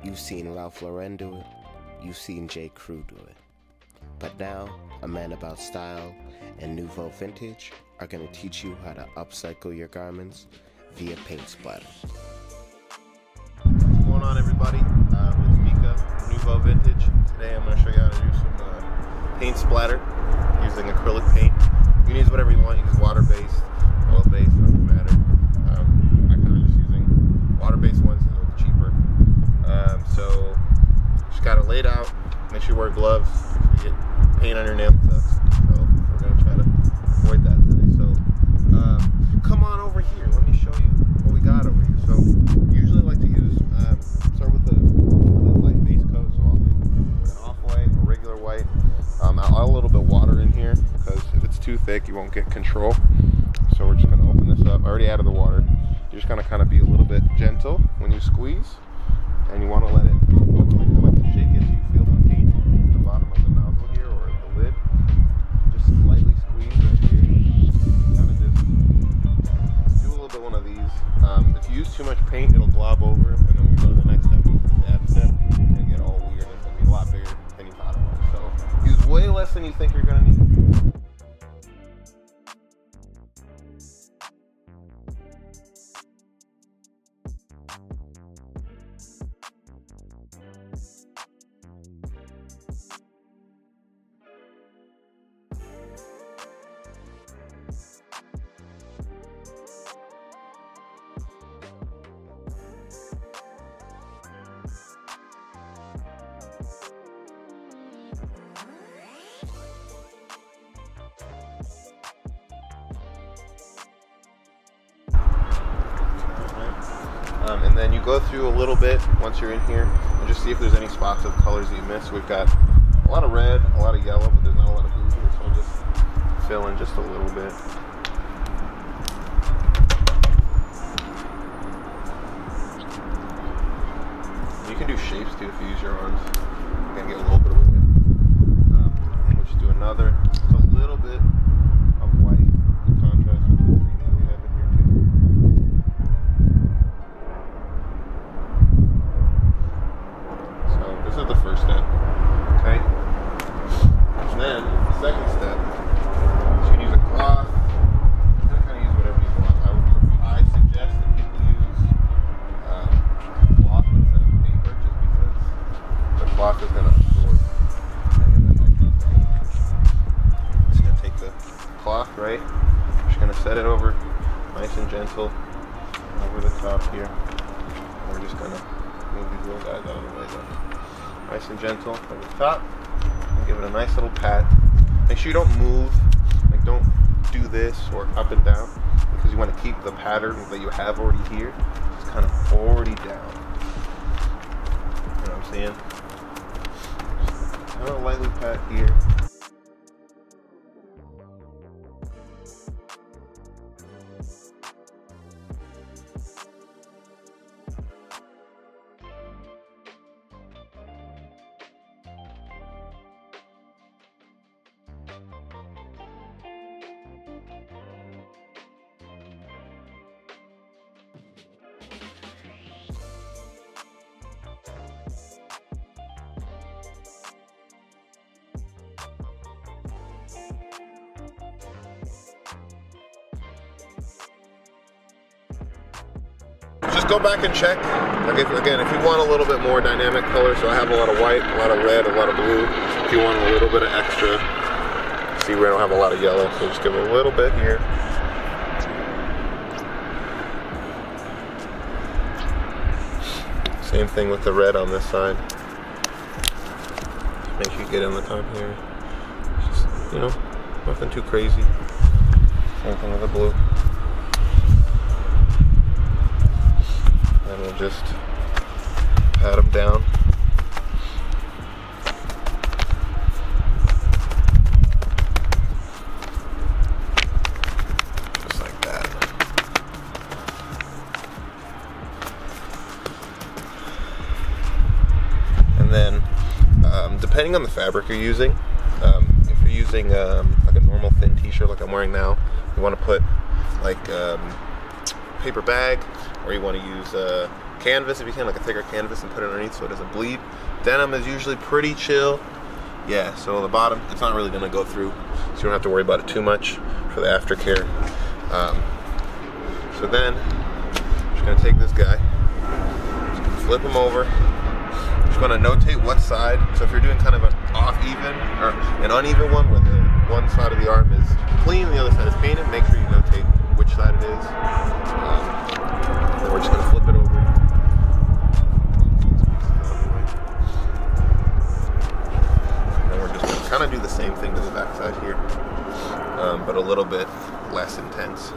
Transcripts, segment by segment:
You've seen Ralph Lauren do it, you've seen J. Crew do it. But now, a man about style and NuevoVintage are going to teach you how to upcycle your garments via paint splatter. What's going on, everybody? It's Mika from NuevoVintage. Today I'm going to show you how to do some paint splatter using acrylic paint. You can use whatever you want. You can use water-based, oil-based, doesn't matter. I kind of just using water-based ones because they're cheaper. So just got it laid out. Make sure you wear gloves. Make sure you get paint on your nail tucks. So we're going to try to avoid that today. So come on over here. Let me show you what we got over here. So usually I like to use, start with the light base coat. So I'll do an off-white or regular white. I'll add a little bit of water in here because if it's too thick, you won't get control. So we're just going to open this up. I already added the water. You're just going to kind of be a little bit gentle when you squeeze, and you want to let it, I like to shake it so you feel the paint at the bottom of the nozzle here or at the lid. Just slightly squeeze right here. Kind of just do a little bit one of these. If you use too much paint, it'll glob over, and then we go to the next step, the add step. It's going to get all weird. It's going to be a lot bigger than you thought it was. So use way less than you think you're going to need. And then you go through a little bit once you're in here and just see if there's any spots of colors that you missed. We've got a lot of red, a lot of yellow, but there's not a lot of blue here, so I'll just fill in just a little bit. You can do shapes too if you use your arms. You're gonna get a little bit of it. And we'll just do another, just a little bit of white to contrast with the green that we have in here too. This is the first step, okay? And then the second step is you can use a cloth. You can kind of use whatever you want. I suggest that people use cloth instead of paper just because the cloth is going to absorb any of that excess. Just going to take the cloth, right? Just going to set it over nice and gentle over the top here. And we're just going to move these little guys out of the way though. Nice and gentle over the top, and give it a nice little pat. Make sure you don't move, like don't do this or up and down, because you want to keep the pattern that you have already here, just kind of already down. You know what I'm saying? Just kind of lightly pat here. Just go back and check. Again, if you want a little bit more dynamic color, so I have a lot of white, a lot of red, a lot of blue. If you want a little bit of extra, see we don't have a lot of yellow, so just give it a little bit here. Same thing with the red on this side. Make sure you get in the top here. Just, you know, nothing too crazy. Same thing with the blue. And we'll just pat them down. Just like that. And then, depending on the fabric you're using, if you're using like a normal thin t-shirt like I'm wearing now, you want to put like paper bag, or you want to use canvas if you can, like a thicker canvas, and put it underneath so it doesn't bleed. Denim is usually pretty chill. Yeah, so the bottom, it's not really gonna go through, so you don't have to worry about it too much for the aftercare. So then, I'm just gonna take this guy, flip him over. Just gonna notate what side. So if you're doing kind of an off-even or an uneven one, where the one side of the arm is clean, the other side is painted, make sure you notate which side it is. Then we're just gonna flip it over. And we're just gonna kind of do the same thing to the back side here, but a little bit less intense.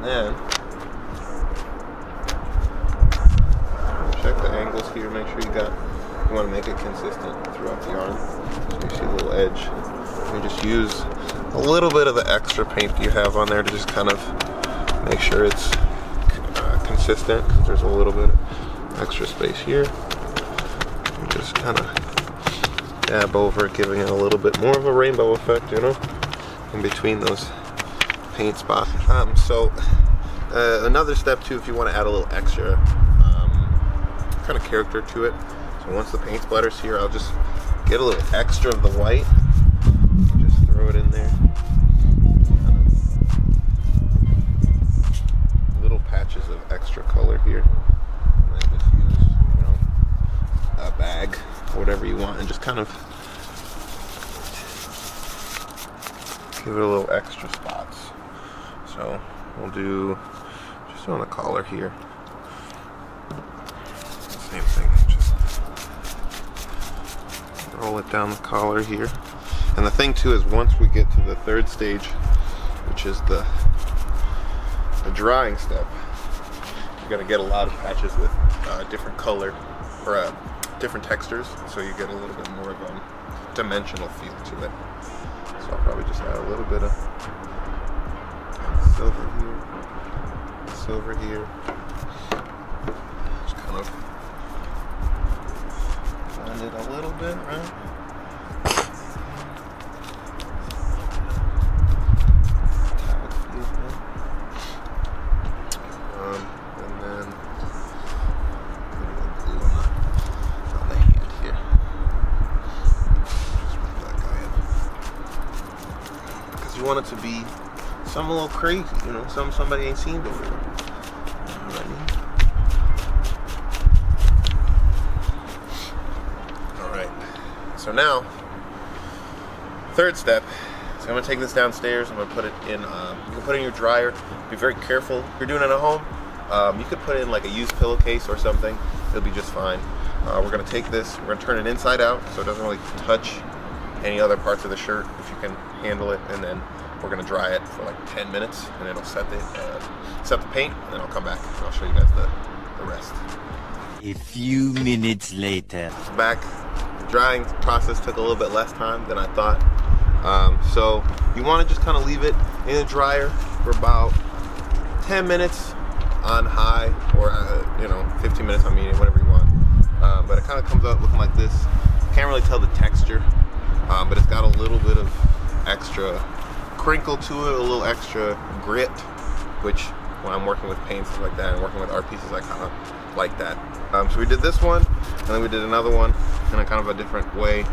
Then check the angles here, make sure you want to make it consistent throughout the arm. So you see a little edge. You just use a little bit of the extra paint you have on there to just kind of make sure it's consistent, because there's a little bit of extra space here. You just kind of dab over it, giving it a little bit more of a rainbow effect, you know, in between those paint spots. Another step too, if you want to add a little extra kind of character to it. So once the paint splatter's here, I'll just get a little extra of the white, just throw it in there. Little patches of extra color here. And then just use, you know, a bag, whatever you want, and just kind of give it a little extra spots. So we'll do just on the collar here. Same thing, just roll it down the collar here. And the thing too is, once we get to the third stage, which is the drying step, you're gonna get a lot of patches with different color or different textures, so you get a little bit more of a dimensional feel to it. So I'll probably just add a little bit of silver here, just kind of blend it a little bit, right? And then put a little glue on the hand here. Just rub that guy in, because you want it to be something a little crazy, you know, something somebody ain't seen before. Alright, so now, third step, so I'm going to take this downstairs, I'm going to put it in, you can put it in your dryer. Be very careful. If you're doing it at home, you could put it in like a used pillowcase or something, it'll be just fine. We're going to take this, we're going to turn it inside out so it doesn't really touch any other parts of the shirt, if you can handle it, and then we're going to dry it for like 10 minutes, and it'll set the paint, and then I'll come back and I'll show you guys the rest. A few minutes later. Back, the drying process took a little bit less time than I thought. So you want to just kind of leave it in the dryer for about 10 minutes on high, or 15 minutes on medium, whatever you want. But it kind of comes out looking like this. Can't really tell the texture, but it's got a little bit of extra crinkle to it, a little extra grit, which when I'm working with paints like that and working with art pieces, I kind of like that. So we did this one, and then we did another one in a kind of a different way.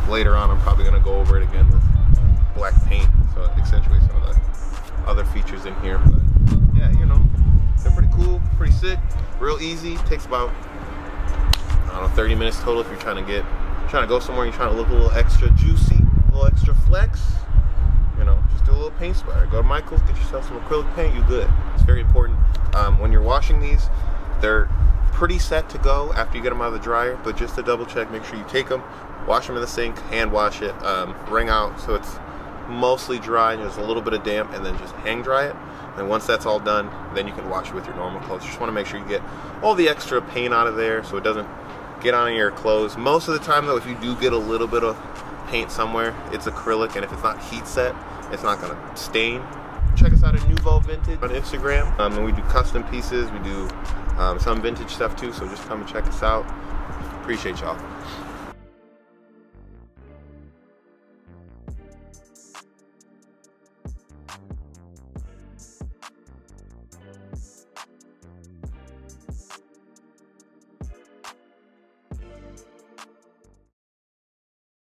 Later on, I'm probably going to go over it again with black paint, so it accentuates some of the other features in here. But yeah, you know, they're pretty cool. cool, pretty sick, real easy. Takes about, I don't know, 30 minutes total if you're trying to go somewhere, you're trying to look a little extra juicy, a little extra flex. You know, just do a little paint splatter. Go to Michael's, get yourself some acrylic paint, you good. It's very important. When you're washing these, they're pretty set to go after you get them out of the dryer, but just to double check, make sure you take them, wash them in the sink, hand wash it, wring out so it's mostly dry and there's a little bit of damp, and then just hang dry it. And once that's all done, then you can wash it with your normal clothes. You just want to make sure you get all the extra paint out of there so it doesn't get on your clothes. Most of the time though, if you do get a little bit of paint somewhere, it's acrylic, and if it's not heat set, it's not gonna stain. Check us out at NuevoVintage on Instagram, and we do custom pieces. We do some vintage stuff too, so just come and check us out. Appreciate y'all.